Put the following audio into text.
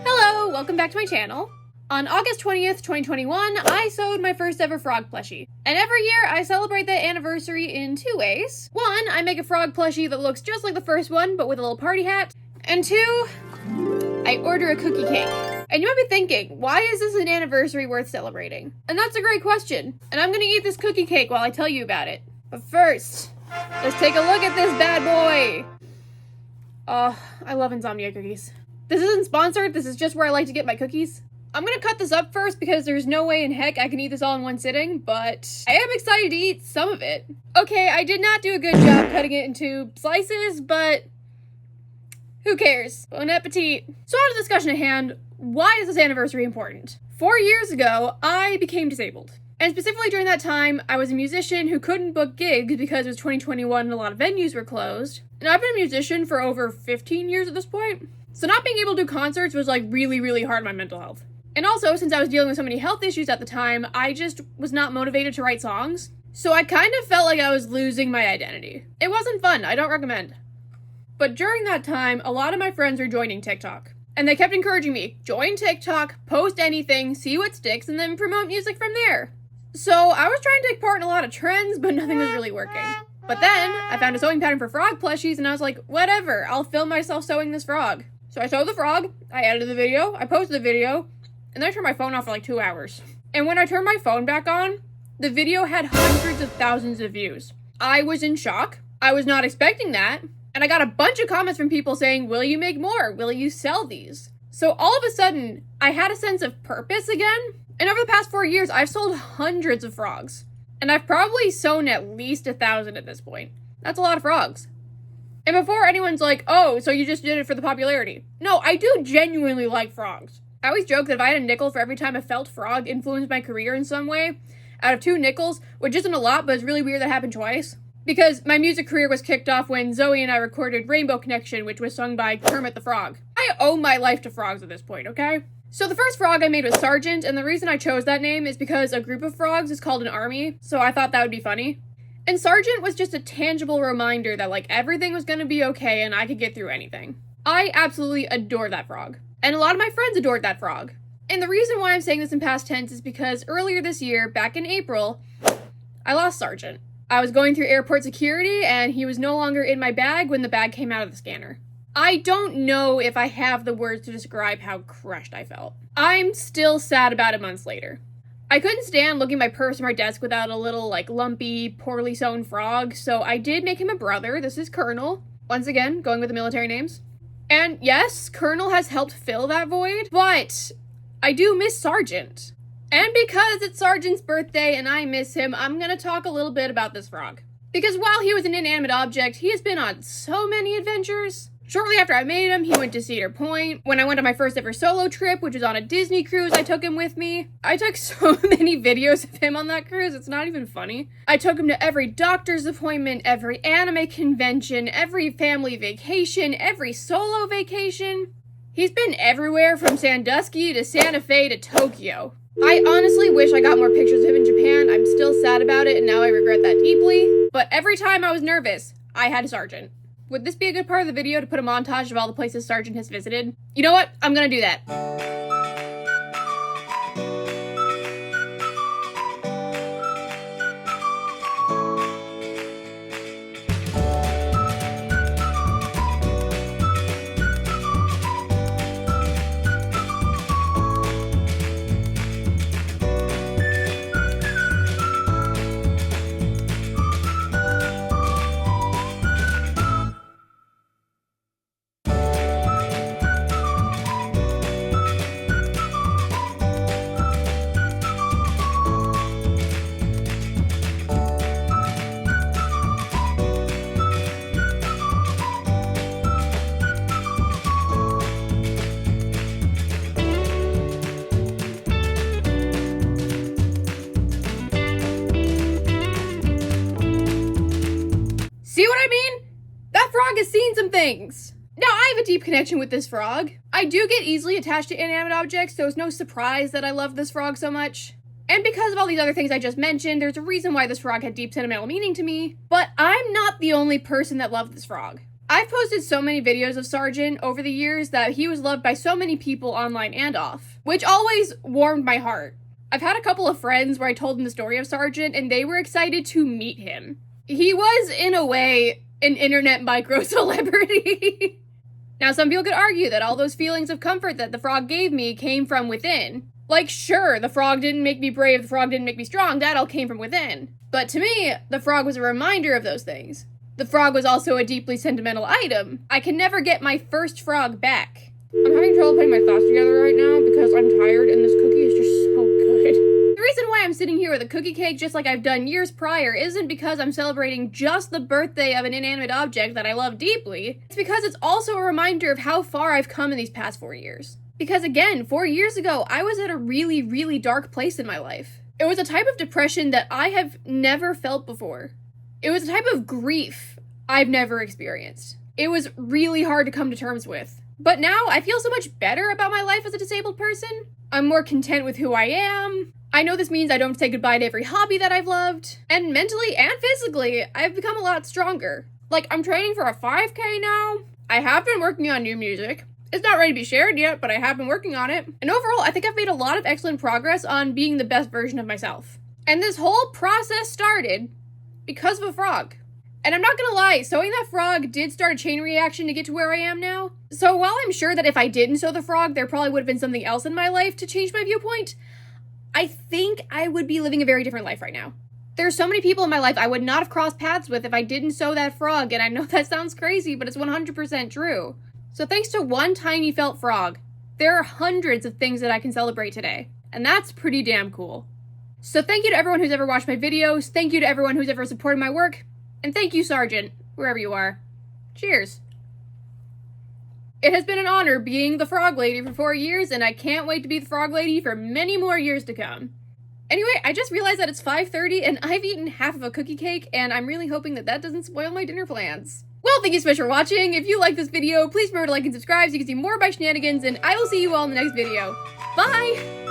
Hello, welcome back to my channel. On August 20th, 2021, I sewed my first ever frog plushie. And every year, I celebrate that anniversary in two ways. One, I make a frog plushie that looks just like the first one, but with a little party hat. And two, I order a cookie cake. And you might be thinking, why is this an anniversary worth celebrating? And that's a great question. And I'm gonna eat this cookie cake while I tell you about it. But first, let's take a look at this bad boy. Oh, I love Insomnia cookies. This isn't sponsored, this is just where I like to get my cookies. I'm gonna cut this up first because there's no way in heck I can eat this all in one sitting, but I am excited to eat some of it. Okay, I did not do a good job cutting it into slices, but who cares? Bon appetit. So on to the discussion at hand, why is this anniversary important? 4 years ago, I became disabled. And specifically during that time, I was a musician who couldn't book gigs because it was 2021 and a lot of venues were closed. And I've been a musician for over 15 years at this point. So not being able to do concerts was like really hard on my mental health. And also, since I was dealing with so many health issues at the time, I just was not motivated to write songs. So I kind of felt like I was losing my identity. It wasn't fun, I don't recommend. But during that time, a lot of my friends were joining TikTok. And they kept encouraging me, join TikTok, post anything, see what sticks, and then promote music from there. So I was trying to take part in a lot of trends, but nothing was really working. But then, I found a sewing pattern for frog plushies, and I was like, whatever, I'll film myself sewing this frog. So I sewed the frog, I edited the video, I posted the video, and then I turned my phone off for like 2 hours. And when I turned my phone back on, the video had hundreds of thousands of views. I was in shock. I was not expecting that. And I got a bunch of comments from people saying, will you make more? Will you sell these? So all of a sudden, I had a sense of purpose again. And over the past 4 years, I've sold hundreds of frogs. And I've probably sewn at least 1,000 at this point. That's a lot of frogs. And before anyone's like, oh, so you just did it for the popularity. No, I do genuinely like frogs. I always joke that if I had a nickel for every time a felt frog influenced my career in some way, out of 2 nickels, which isn't a lot, but it's really weird that happened twice. Because my music career was kicked off when Zoe and I recorded Rainbow Connection, which was sung by Kermit the Frog. I owe my life to frogs at this point, okay? So the first frog I made was Sergeant, and the reason I chose that name is because a group of frogs is called an army, so I thought that would be funny. And Sergeant was just a tangible reminder that, like, everything was gonna be okay and I could get through anything. I absolutely adore that frog. And a lot of my friends adored that frog. And the reason why I'm saying this in past tense is because earlier this year, back in April, I lost Sergeant. I was going through airport security, and he was no longer in my bag when the bag came out of the scanner. I don't know if I have the words to describe how crushed I felt. I'm still sad about it months later. I couldn't stand looking at my purse or my desk without a little, like, lumpy, poorly sewn frog, so I did make him a brother. This is Colonel. Once again, going with the military names. And yes, Colonel has helped fill that void, but I do miss Sergeant. And because it's Sergeant's birthday and I miss him, I'm gonna talk a little bit about this frog. Because while he was an inanimate object, he has been on so many adventures. Shortly after I made him, he went to Cedar Point. When I went on my first ever solo trip, which was on a Disney cruise, I took him with me. I took so many videos of him on that cruise, it's not even funny. I took him to every doctor's appointment, every anime convention, every family vacation, every solo vacation. He's been everywhere from Sandusky to Santa Fe to Tokyo. I honestly wish I got more pictures of him in Japan. I'm still sad about it, and now I regret that deeply. But every time I was nervous, I had a Sergeant. Would this be a good part of the video to put a montage of all the places Sergeant has visited? You know what? I'm gonna do that. See what I mean? That frog has seen some things. Now, I have a deep connection with this frog. I do get easily attached to inanimate objects, so it's no surprise that I love this frog so much. And because of all these other things I just mentioned, there's a reason why this frog had deep sentimental meaning to me. But I'm not the only person that loved this frog. I've posted so many videos of Sargent over the years that he was loved by so many people online and off, which always warmed my heart. I've had a couple of friends where I told them the story of Sargent and they were excited to meet him. He was, in a way, an internet micro-celebrity. Now, some people could argue that all those feelings of comfort that the frog gave me came from within. Like, sure, the frog didn't make me brave, the frog didn't make me strong, that all came from within. But to me, the frog was a reminder of those things. The frog was also a deeply sentimental item. I can never get my first frog back. I'm having trouble putting my thoughts together right now because I'm tired and this cookie is just so good. The reason why I'm sitting here with a cookie cake just like I've done years prior isn't because I'm celebrating just the birthday of an inanimate object that I love deeply. It's because it's also a reminder of how far I've come in these past 4 years. Because again, 4 years ago, I was at a really, really dark place in my life. It was a type of depression that I have never felt before. It was a type of grief I've never experienced. It was really hard to come to terms with. But now I feel so much better about my life as a disabled person. I'm more content with who I am. I know this means I don't say goodbye to every hobby that I've loved. And mentally and physically, I've become a lot stronger. Like, I'm training for a 5K now. I have been working on new music. It's not ready to be shared yet, but I have been working on it. And overall, I think I've made a lot of excellent progress on being the best version of myself. And this whole process started because of a frog. And I'm not gonna lie, sewing that frog did start a chain reaction to get to where I am now. So while I'm sure that if I didn't sew the frog, there probably would have been something else in my life to change my viewpoint, I think I would be living a very different life right now. There's so many people in my life I would not have crossed paths with if I didn't sew that frog, and I know that sounds crazy, but it's 100% true. So thanks to one tiny felt frog, there are hundreds of things that I can celebrate today. And that's pretty damn cool. So thank you to everyone who's ever watched my videos, thank you to everyone who's ever supported my work, and thank you, Sargent, wherever you are. Cheers. It has been an honor being the Frog Lady for 4 years, and I can't wait to be the Frog Lady for many more years to come. Anyway, I just realized that it's 5:30 and I've eaten half of a cookie cake, and I'm really hoping that that doesn't spoil my dinner plans. Well, thank you so much for watching. If you like this video, please remember to like and subscribe so you can see more of my shenanigans, and I will see you all in the next video. Bye!